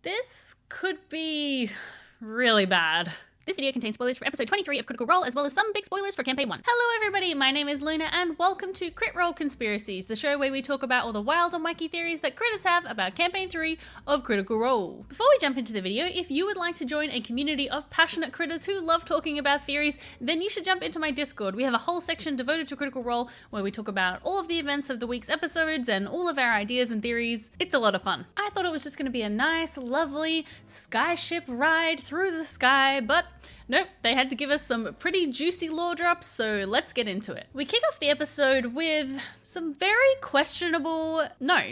This could be really bad. This video contains spoilers for episode 23 of Critical Role, as well as some big spoilers for campaign 1. Hello everybody, my name is Luna, and welcome to Crit Role Conspiracies, the show where we talk about all the wild and wacky theories that critters have about campaign 3 of Critical Role. Before we jump into the video, if you would like to join a community of passionate critters who love talking about theories, then you should jump into my Discord. We have a whole section devoted to Critical Role where we talk about all of the events of the week's episodes and all of our ideas and theories. It's a lot of fun. I thought it was just going to be a nice, lovely skyship ride through the sky, but nope, they had to give us some pretty juicy lore drops, so let's get into it. We kick off the episode with some very questionable,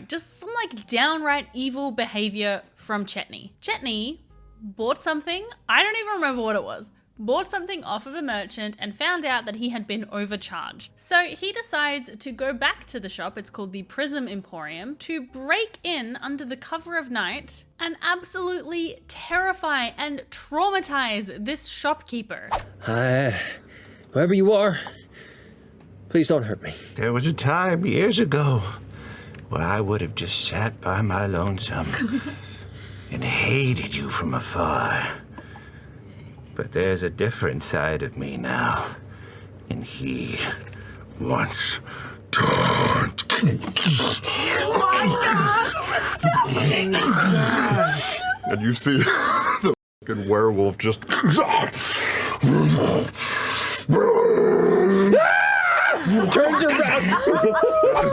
just some like downright evil behavior from Chetney. Chetney bought something, I don't even remember what it was, bought something off of a merchant and found out that he had been overcharged. So he decides to go back to the shop, it's called the Prism Emporium, to break in under the cover of night and absolutely terrify and traumatize this shopkeeper. Whoever you are, please don't hurt me. There was a time years ago where I would have just sat by my lonesome and hated you from afar. But there's a different side of me now, and he wants to. Oh my God, what's happening? And you see the fucking werewolf just Turns around.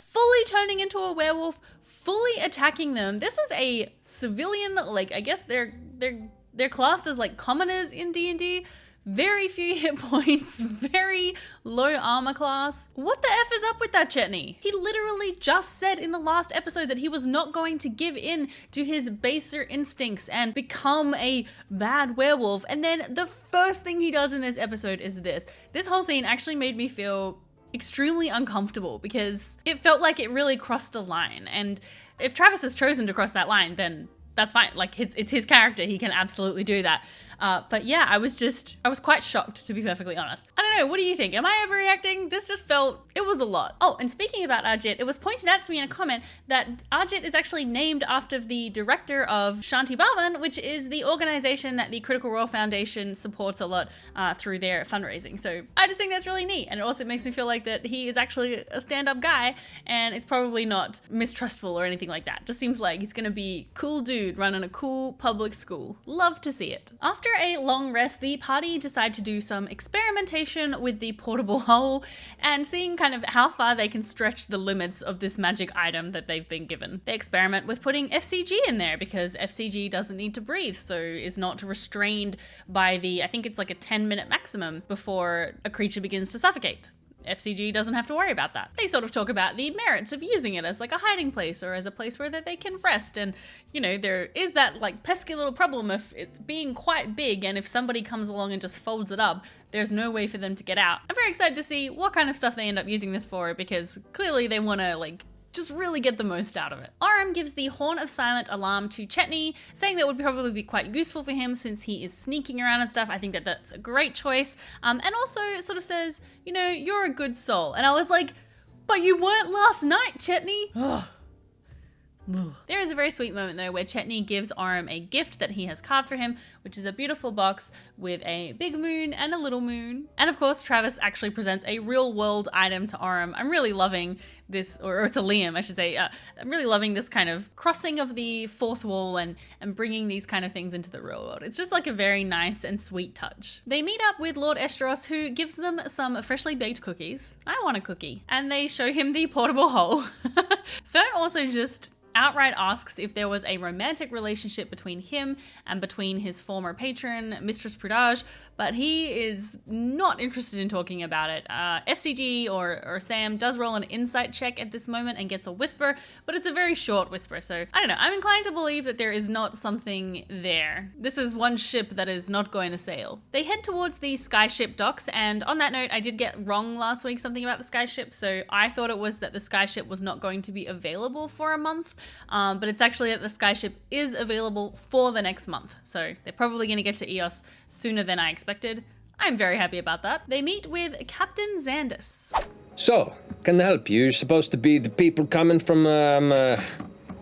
Fully turning into a werewolf, fully attacking them. This is a civilian, like, I guess they're classed as like commoners in D&D. Very few hit points, very low armor class. What the F is up with that Chetney? He literally just said in the last episode that he was not going to give in to his baser instincts and become a bad werewolf. And then the first thing he does in this episode is this. This whole scene actually made me feel extremely uncomfortable because it felt like it really crossed a line. And if Travis has chosen to cross that line, then that's fine. Like, it's his character. He can absolutely do that. But yeah, I was quite shocked, to be perfectly honest. I don't know, what do you think? Am I overreacting? This just felt, it was a lot. Oh, and speaking about Arjit, it was pointed out to me in a comment that Arjit is actually named after the director of Shanti Bhavan, which is the organization that the Critical Role Foundation supports a lot through their fundraising. So I just think that's really neat. And it also makes me feel like that he is actually a stand-up guy and it's probably not mistrustful or anything like that. Just seems like he's gonna be cool dude running a cool public school. Love to see it. After a long rest, the party decide to do some experimentation with the portable hole and seeing kind of how far they can stretch the limits of this magic item that they've been given. They experiment with putting FCG in there because FCG doesn't need to breathe, so is not restrained by the, I think it's like a 10-minute maximum before a creature begins to suffocate. FCG doesn't have to worry about that. They sort of talk about the merits of using it as like a hiding place or as a place where that they can rest. And, you know, there is that like pesky little problem of it's being quite big, and if somebody comes along and just folds it up, there's no way for them to get out. I'm very excited to see what kind of stuff they end up using this for, because clearly they want to like just really get the most out of it. Orym gives the Horn of Silent alarm to Chetney, saying that would probably be quite useful for him since he is sneaking around and stuff. I think that that's a great choice. And also sort of says, you know, you're a good soul. And I was like, but you weren't last night, Chetney. There is a very sweet moment though where Chetney gives Orym a gift that he has carved for him, which is a beautiful box with a big moon and a little moon. And of course, Travis actually presents a real world item to Orym. I'm really loving this, or to Liam, I should say. I'm really loving this kind of crossing of the fourth wall and bringing these kind of things into the real world. It's just like a very nice and sweet touch. They meet up with Lord Esteros, who gives them some freshly baked cookies. I want a cookie. And they show him the portable hole. Fern also just outright asks if there was a romantic relationship between him and between his former patron, Mistress Prudage, but he is not interested in talking about it. FCG or Sam does roll an insight check at this moment and gets a whisper, but it's a very short whisper, so I don't know. I'm inclined to believe that there is not something there. This is one ship that is not going to sail. They head towards the skyship docks, and on that note, I did get wrong last week something about the skyship, so I thought it was that the skyship was not going to be available for a month. But it's actually that the skyship is available for the next month. So they're probably going to get to Eos sooner than I expected. I'm very happy about that. They meet with Captain Xandus. So, can I help you? You're supposed to be the people coming from the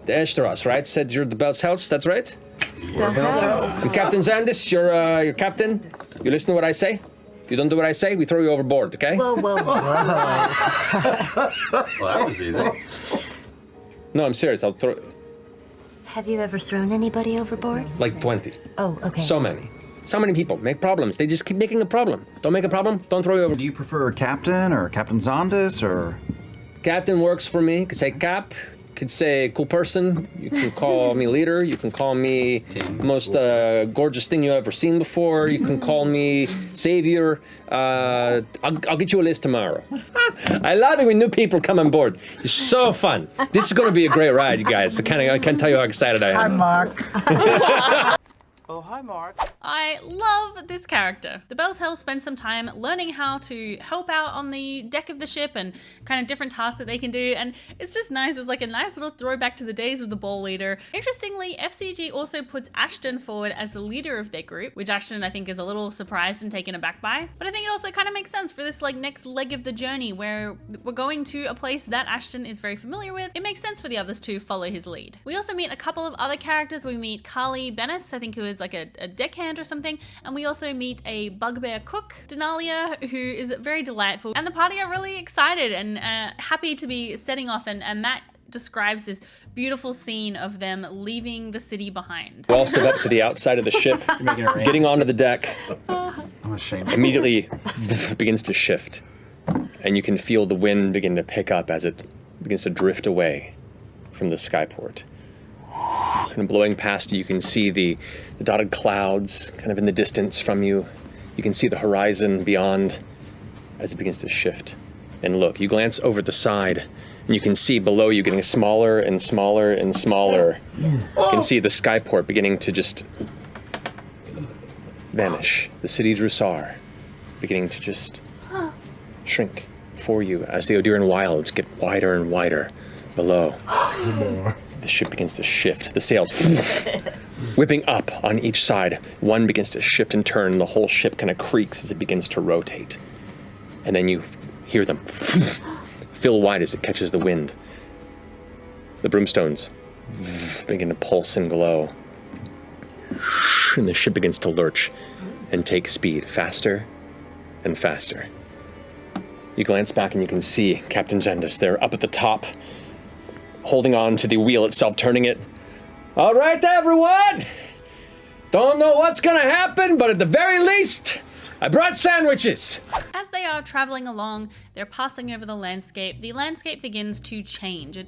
Esteros, right? Said you're the Bell's House, that's right? And Captain Zandis, you're your captain. You listen to what I say. If you don't do what I say, we throw you overboard, okay? Whoa. Well, that was easy. No, I'm serious. I'll throw Have you ever thrown anybody overboard? like 20. Oh, okay. So many. So many people make problems. They just keep making a problem. Don't make a problem, don't throw you over. Do you prefer Captain or Captain Zondis or? Captain works for me. Could say Cap. Could say cool person. You can call me leader. You can call me most gorgeous thing you ever seen before. You can call me savior. I'll get you a list tomorrow. I love it when new people come on board. It's so fun. This is going to be a great ride, you guys. I can't tell you how excited I am. Hi, Mark. Oh, hi, Mark. I love this character. The Bellshell spend some time learning how to help out on the deck of the ship and kind of different tasks that they can do, and it's just nice. It's like a nice little throwback to the days of the ball leader. Interestingly, FCG also puts Ashton forward as the leader of their group, which Ashton I think is a little surprised and taken aback by. But I think it also kind of makes sense for this like next leg of the journey where we're going to a place that Ashton is very familiar with. It makes sense for the others to follow his lead. We also meet a couple of other characters. We meet Carly Bennis, I think, who is like a deckhand or something, and we also meet a bugbear cook, Denalia, who is very delightful, and the party are really excited and happy to be setting off, and Matt describes this beautiful scene of them leaving the city behind. We all sit up to the outside of the ship, getting onto the deck. I'm ashamed. Immediately begins to shift, and you can feel the wind begin to pick up as it begins to drift away from the skyport. Kind of blowing past you can see the dotted clouds kind of in the distance from you. You can see the horizon beyond as it begins to shift. And look, you glance over the side, and you can see below you getting smaller and smaller and smaller. You can see the skyport beginning to just vanish. The city Drussar beginning to just shrink for you as the Odiran wilds get wider and wider below. The ship begins to shift, the sails whipping up on each side. One begins to shift and turn, and the whole ship kind of creaks as it begins to rotate. And then you hear them fill wide as it catches the wind. The broomstones begin to pulse and glow. And the ship begins to lurch and take speed faster and faster. You glance back and you can see Captain Zendis there up at the top, holding on to the wheel itself, turning it. All right, everyone. Don't know what's gonna happen, but at the very least, I brought sandwiches. As they are traveling along, they're passing over the landscape. The landscape begins to change.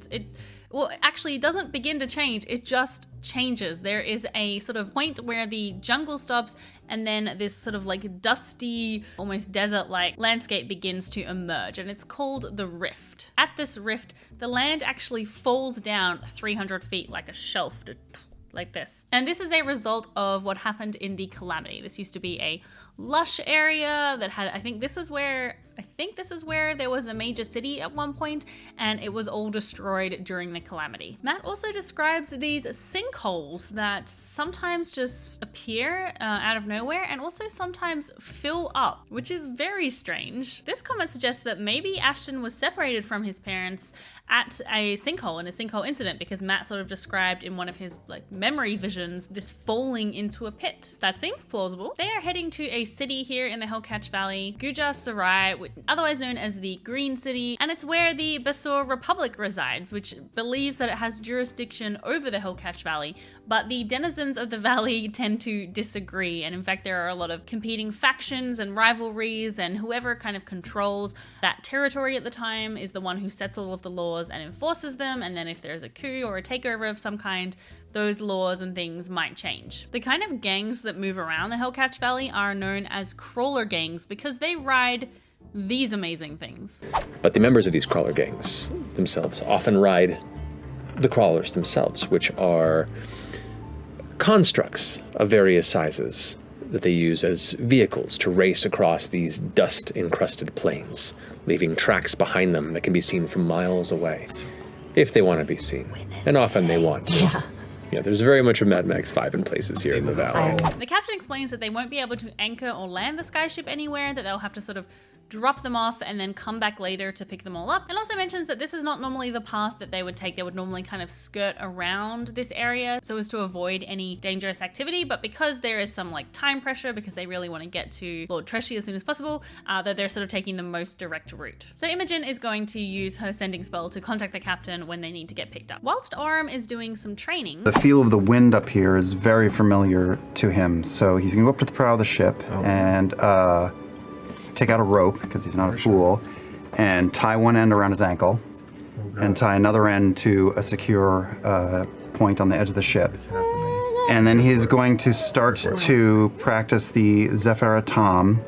Well, actually, it doesn't begin to change, it just changes. There is a sort of point where the jungle stops, and then this sort of like dusty, almost desert-like landscape begins to emerge, and it's called the Rift. At this rift, the land actually falls down 300 feet like a shelf, like this. And this is a result of what happened in the Calamity. This used to be a lush area that had, I think this is where there was a major city at one point, and it was all destroyed during the Calamity. Matt also describes these sinkholes that sometimes just appear out of nowhere and also sometimes fill up, which is very strange. This comment suggests that maybe Ashton was separated from his parents at a sinkhole, in a sinkhole incident, because Matt sort of described in one of his like memory visions this falling into a pit. That seems plausible. They are heading to a city here in the Hellcatch Valley, Gujar Sarai, otherwise known as the Green City, and it's where the Basur Republic resides, which believes that it has jurisdiction over the Hellcatch Valley, but the denizens of the valley tend to disagree, and in fact there are a lot of competing factions and rivalries, and whoever kind of controls that territory at the time is the one who sets all of the laws and enforces them, and then if there's a coup or a takeover of some kind, those laws and things might change. The kind of gangs that move around the Hellcatch Valley are known as crawler gangs because they ride these amazing things. But the members of these crawler gangs themselves often ride the crawlers themselves, which are constructs of various sizes that they use as vehicles to race across these dust-encrusted plains, leaving tracks behind them that can be seen from miles away, if they want to be seen. And often they want. Yeah, there's very much a Mad Max 5 in places here in the valley. The captain explains that they won't be able to anchor or land the skyship anywhere, that they'll have to sort of drop them off, and then come back later to pick them all up. And also mentions that this is not normally the path that they would take. They would normally kind of skirt around this area so as to avoid any dangerous activity, but because there is some like time pressure, because they really want to get to Lord Treshy as soon as possible, that they're sort of taking the most direct route. So Imogen is going to use her sending spell to contact the captain when they need to get picked up. Whilst Orym is doing some training, The feel of the wind up here is very familiar to him, so he's gonna go up to the prow of the ship and take out a rope, because he's not a fool, and tie one end around his ankle, and tie another end to a secure point on the edge of the ship. And then he's going to start to practice the Zephyr Tom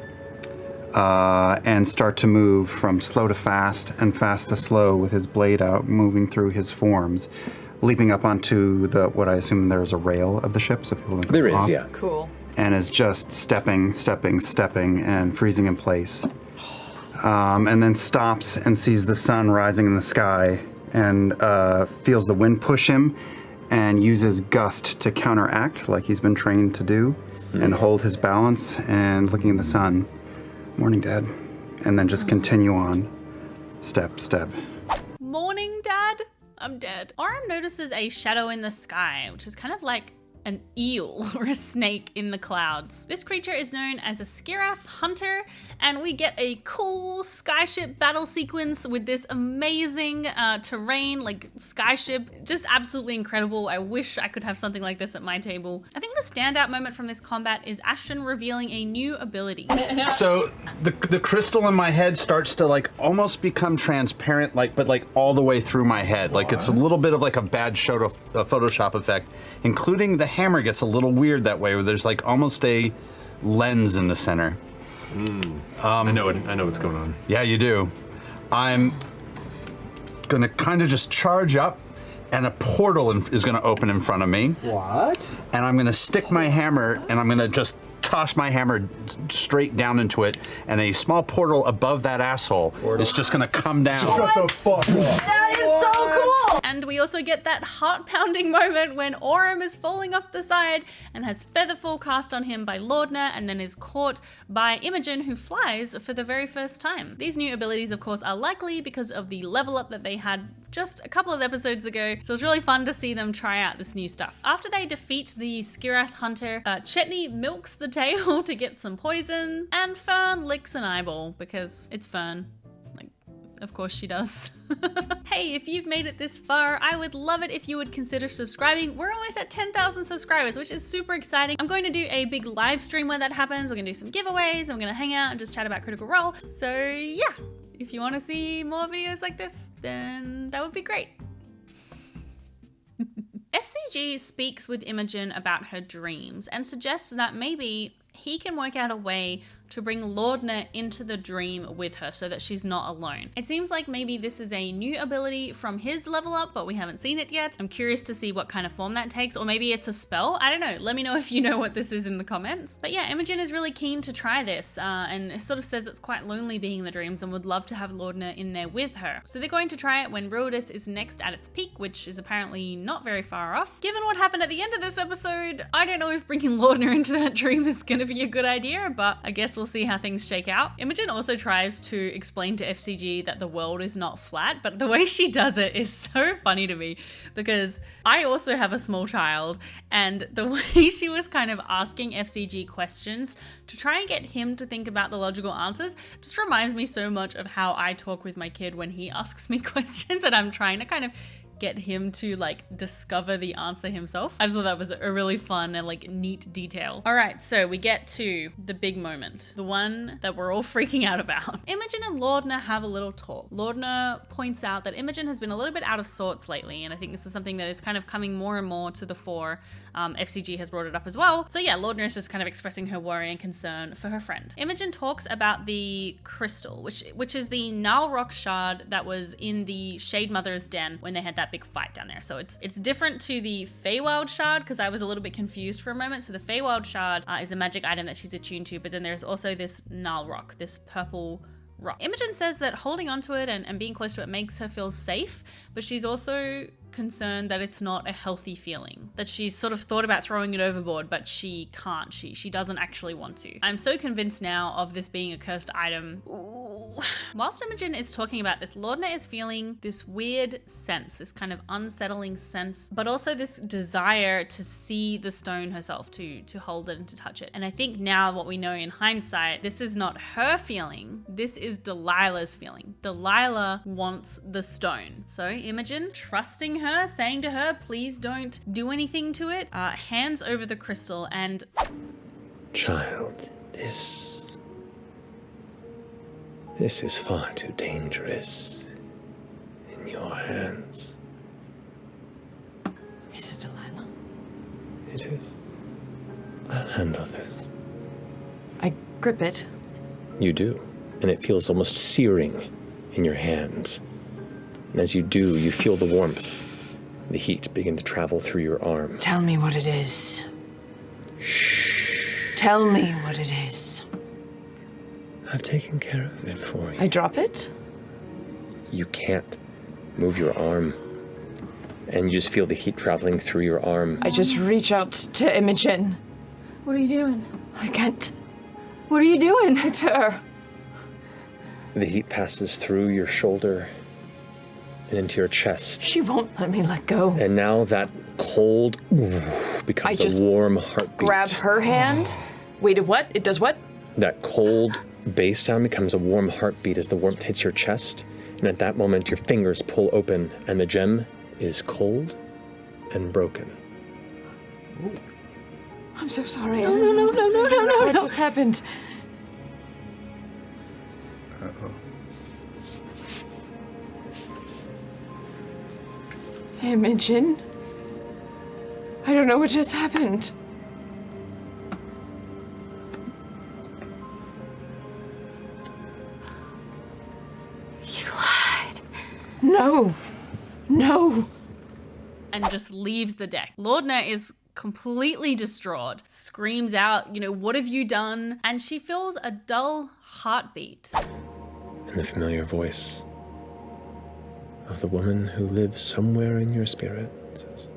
and start to move from slow to fast and fast to slow with his blade out, moving through his forms, leaping up onto what I assume there's a rail of the ship, so people don't go There is, off. yeah. cool. And is just stepping, and freezing in place. And then stops and sees the sun rising in the sky and feels the wind push him and uses gust to counteract like he's been trained to do and hold his balance and looking at the sun. Morning, Dad. And then just continue on, step. Morning, Dad. I'm dead. Orym notices a shadow in the sky, which is kind of like an eel or a snake in the clouds. This creature is known as a Skirath hunter, and we get a cool skyship battle sequence with this amazing terrain, like skyship, just absolutely incredible. I wish I could have something like this at my table. I think the standout moment from this combat is Ashton revealing a new ability. So the crystal in my head starts to like almost become transparent, but all the way through my head. Like it's a little bit of like a bad Photoshop effect, including the hammer gets a little weird that way, where there's like almost a lens in the center. I know what's going on. Yeah, you do. I'm gonna kind of just charge up, and a portal is gonna open in front of me. What? And I'm gonna stick my hammer, and I'm gonna just toss my hammer straight down into it, and a small portal above that asshole is just gonna come down. Shut the fuck up. That is so cool! And we also get that heart-pounding moment when Orym is falling off the side and has Featherfall cast on him by Lordna, and then is caught by Imogen, who flies for the very first time. These new abilities, of course, are likely because of the level up that they had just a couple of episodes ago, so it's really fun to see them try out this new stuff. After they defeat the Skirath hunter, Chetney milks the tail to get some poison, and Fern licks an eyeball because it's Fern. Like, of course she does. Hey, if you've made it this far, I would love it if you would consider subscribing. We're almost at 10,000 subscribers, which is super exciting. I'm going to do a big live stream where that happens. We're gonna do some giveaways. I'm gonna hang out and just chat about Critical Role. So yeah, if you want to see more videos like this, then that would be great. FCG speaks with Imogen about her dreams and suggests that maybe he can work out a way to bring Lordna into the dream with her so that she's not alone. It seems like maybe this is a new ability from his level up, but we haven't seen it yet. I'm curious to see what kind of form that takes, or maybe it's a spell. I don't know. Let me know if you know what this is in the comments. But yeah, Imogen is really keen to try this and sort of says it's quite lonely being in the dreams and would love to have Lordna in there with her. So they're going to try it when Rodus is next at its peak, which is apparently not very far off. Given what happened at the end of this episode, I don't know if bringing Lordna into that dream is going to be a good idea, but I guess we'll see how things shake out. Imogen also tries to explain to FCG that the world is not flat, but the way she does it is so funny to me because I also have a small child, and the way she was kind of asking FCG questions to try and get him to think about the logical answers just reminds me so much of how I talk with my kid when he asks me questions and I'm trying to kind of get him to like discover the answer himself. I just thought that was a really fun and like neat detail. All right, so we get to the big moment, the one that we're all freaking out about. Imogen and Lordna have a little talk. Lordna points out that Imogen has been a little bit out of sorts lately, and I think this is something that is kind of coming more and more to the fore. FCG has brought it up as well. So yeah, Lordna is just kind of expressing her worry and concern for her friend. Imogen talks about the crystal, which is the Gnarl Rock shard that was in the Shade Mother's den when they had that big fight down there. So it's different to the Feywild shard because I was a little bit confused for a moment. So the Feywild shard is a magic item that she's attuned to, but then there's also this Gnarl Rock, this purple rock. Imogen says that holding onto it and being close to it makes her feel safe, but she's also concerned that it's not a healthy feeling, that she's sort of thought about throwing it overboard, but she can't. She doesn't actually want to. I'm so convinced now of this being a cursed item. Ooh. Whilst Imogen is talking about this, Laudna is feeling this weird sense, this kind of unsettling sense, but also this desire to see the stone herself, to hold it and to touch it. And I think now what we know in hindsight, this is not her feeling, this is Delilah's feeling. Delilah wants the stone. So Imogen, trusting her, saying to her, please don't do anything to it, hands over the crystal and... Child, this is far too dangerous in your hands. Is it Delilah? It is. I'll handle this. I grip it. You do, and it feels almost searing in your hands. And as you do, you feel the warmth, the heat begin to travel through your arm. Tell me what it is. Shh. Tell me what it is. I've taken care of it for you. I drop it? You can't move your arm. And you just feel the heat traveling through your arm. I just reach out to Imogen. What are you doing? I can't. What are you doing? It's her. The heat passes through your shoulder and into your chest. She won't let me let go. And now that cold becomes a warm heartbeat. Grab her hand. Wait, what? It does what? That cold bass sound becomes a warm heartbeat as the warmth hits your chest. And at that moment, your fingers pull open and the gem is cold and broken. Ooh. I'm so sorry. No. What just happened? Uh-oh. Imogen? I don't know what just happened. You lied. No. And just leaves the deck. Laudna is completely distraught, screams out, what have you done? And she feels a dull heartbeat. And the familiar voice of the woman who lives somewhere in your spirit says,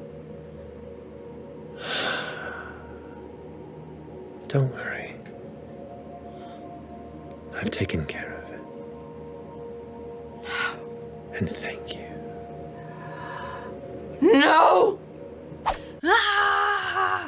don't worry. I've taken care of it. And thank you. No!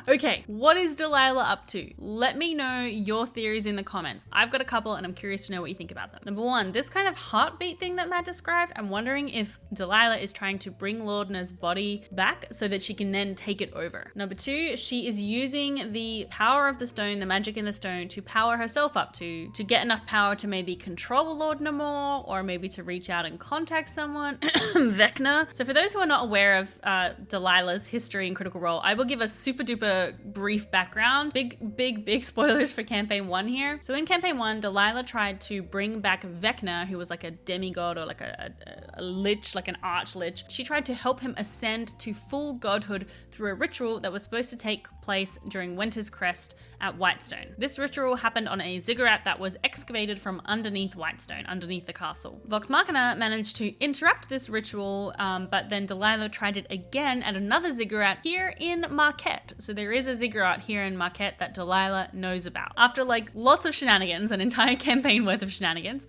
Okay, what is Delilah up to? Let me know your theories in the comments. I've got a couple and I'm curious to know what you think about them. Number one, this kind of heartbeat thing that Matt described, I'm wondering if Delilah is trying to bring Laudna's body back so that she can then take it over. Number two, she is using the power of the stone, the magic in the stone, to power herself up, to get enough power to maybe control Laudna more, or maybe to reach out and contact someone. Vecna. So for those who are not aware of Delilah's history in Critical Role, I will give a super duper brief background. Big spoilers for campaign 1 here. So in campaign 1, Delilah tried to bring back Vecna, who was like a demigod or like a lich, like an arch lich. She tried to help him ascend to full godhood through a ritual that was supposed to take place during Winter's Crest at Whitestone. This ritual happened on a ziggurat that was excavated from underneath Whitestone, underneath the castle. Vox Machina managed to interrupt this ritual, but then Delilah tried it again at another ziggurat here in Marquette. So there is a ziggurat here in Marquette that Delilah knows about. After like lots of shenanigans, an entire campaign worth of shenanigans,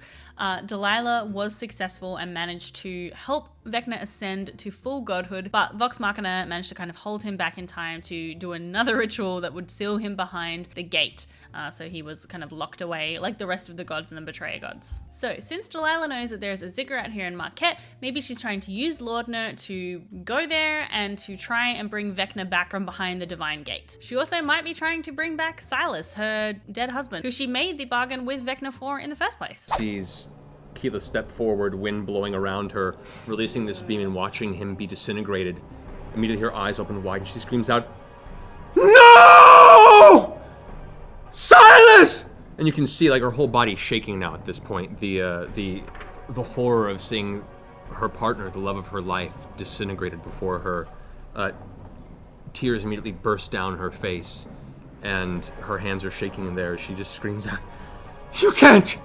Delilah was successful and managed to help Vecna ascend to full godhood, but Vox Machina managed to kind of hold him back in time to do another ritual that would seal him behind the gate. So he was kind of locked away like the rest of the gods and the betrayer gods. So since Delilah knows that there's a ziggurat here in Marquette, maybe she's trying to use Laudna to go there and to try and bring Vecna back from behind the divine gate. She also might be trying to bring back Silas, her dead husband, who she made the bargain with Vecna for in the first place. She's Keela step forward, wind blowing around her, releasing this beam and watching him be disintegrated. Immediately her eyes open wide and she screams out, "No! Silas!" And you can see like her whole body shaking now at this point. The horror of seeing her partner, the love of her life, disintegrated before her. Tears immediately burst down her face and her hands are shaking in there as she just screams out, "You can't!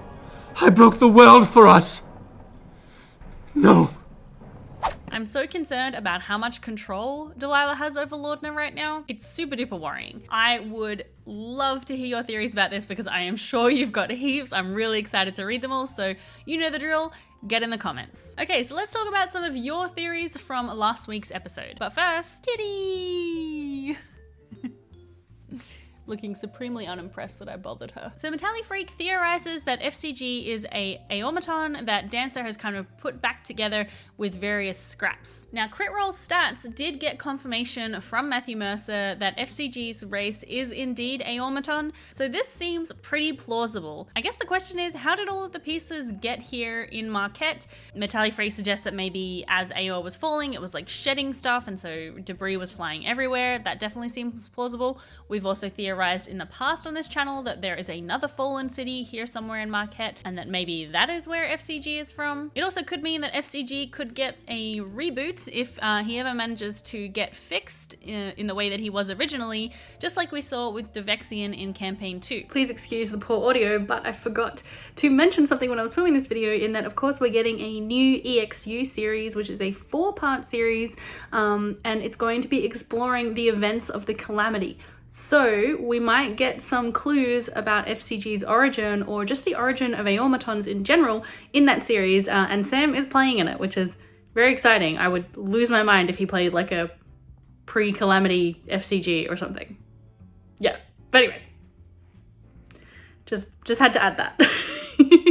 I broke the world for us! No!" I'm so concerned about how much control Delilah has over Laudna right now. It's super duper worrying. I would love to hear your theories about this because I am sure you've got heaps. I'm really excited to read them all, so you know the drill. Get in the comments. Okay, so let's talk about some of your theories from last week's episode. But first, Kitty! Looking supremely unimpressed that I bothered her. So Metalli Freak theorizes that FCG is a automaton that Dancer has kind of put back together with various scraps. Now, Crit Role Stats did get confirmation from Matthew Mercer that FCG's race is indeed a automaton, so this seems pretty plausible. I guess the question is, how did all of the pieces get here in Marquette? Metalli Freak suggests that maybe as AO was falling, it was like shedding stuff, and so debris was flying everywhere. That definitely seems plausible. We've also theorized in the past on this channel that there is another fallen city here somewhere in Marquette, and that maybe that is where FCG is from. It also could mean that FCG could get a reboot if he ever manages to get fixed in the way that he was originally, just like we saw with Devexian in Campaign 2. Please excuse the poor audio, but I forgot to mention something when I was filming this video, in that of course we're getting a new EXU series, which is a 4-part series, and it's going to be exploring the events of the Calamity. So we might get some clues about FCG's origin, or just the origin of automatons in general, in that series, and Sam is playing in it, which is very exciting. I would lose my mind if he played like a pre-Calamity FCG or something. Yeah, but anyway, just had to add that.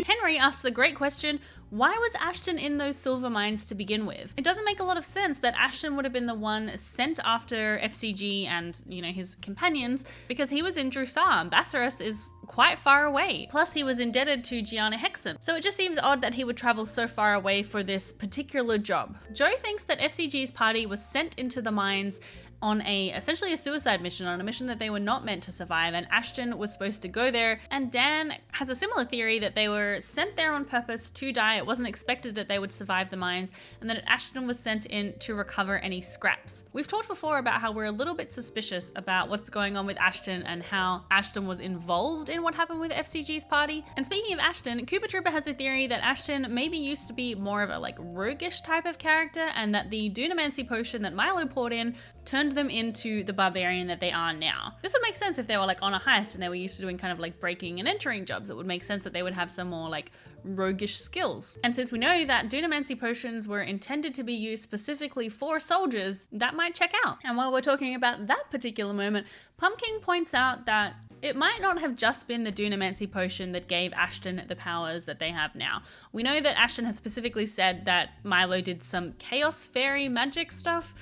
Henry asks the great question, why was Ashton in those silver mines to begin with? It doesn't make a lot of sense that Ashton would have been the one sent after FCG and, you know, his companions, because he was in Drusar and Bassaris is quite far away. Plus he was indebted to Gianna Hexen. So it just seems odd that he would travel so far away for this particular job. Joe thinks that FCG's party was sent into the mines on essentially a suicide mission, on a mission that they were not meant to survive, and Ashton was supposed to go there. And Dan has a similar theory that they were sent there on purpose to die. It wasn't expected that they would survive the mines, and that Ashton was sent in to recover any scraps. We've talked before about how we're a little bit suspicious about what's going on with Ashton and how Ashton was involved in what happened with FCG's party. And speaking of Ashton, Cooper Trooper has a theory that Ashton maybe used to be more of a like roguish type of character, and that the Dunamancy potion that Milo poured in turned them into the barbarian that they are now. This would make sense if they were like on a heist and they were used to doing kind of like breaking and entering jobs. It would make sense that they would have some more like roguish skills. And since we know that Dunamancy potions were intended to be used specifically for soldiers, that might check out. And while we're talking about that particular moment, Pumpkin points out that it might not have just been the Dunamancy potion that gave Ashton the powers that they have now. We know that Ashton has specifically said that Milo did some chaos fairy magic stuff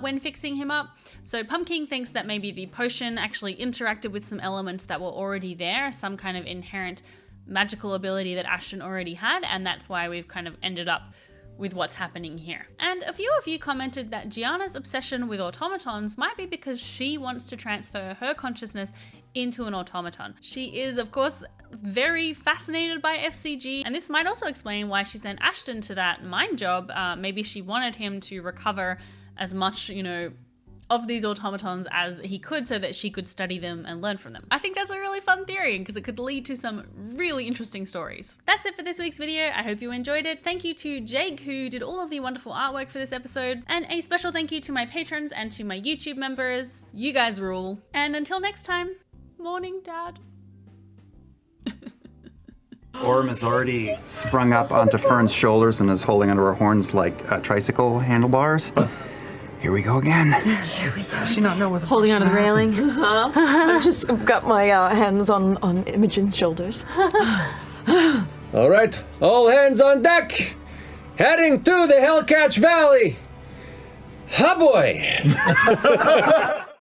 when fixing him up. So Pumpkin thinks that maybe the potion actually interacted with some elements that were already there, some kind of inherent magical ability that Ashton already had, and that's why we've kind of ended up with what's happening here. And a few of you commented that Gianna's obsession with automatons might be because she wants to transfer her consciousness into an automaton. She is, of course, very fascinated by FCG, and this might also explain why she sent Ashton to that mine job. Maybe she wanted him to recover as much, you know, of these automatons as he could, so that she could study them and learn from them. I think that's a really fun theory, because it could lead to some really interesting stories. That's it for this week's video. I hope you enjoyed it. Thank you to Jake, who did all of the wonderful artwork for this episode, and a special thank you to my patrons and to my YouTube members. You guys rule. And until next time, morning, Dad. Orym has already sprung up onto Fern's shoulders and is holding onto her horns like tricycle handlebars. Here we go again. Here we go. Does she not know what the Holding onto the railing. I've got my hands on Imogen's shoulders. All right, all hands on deck. Heading to the Hellcatch Valley. Ha boy.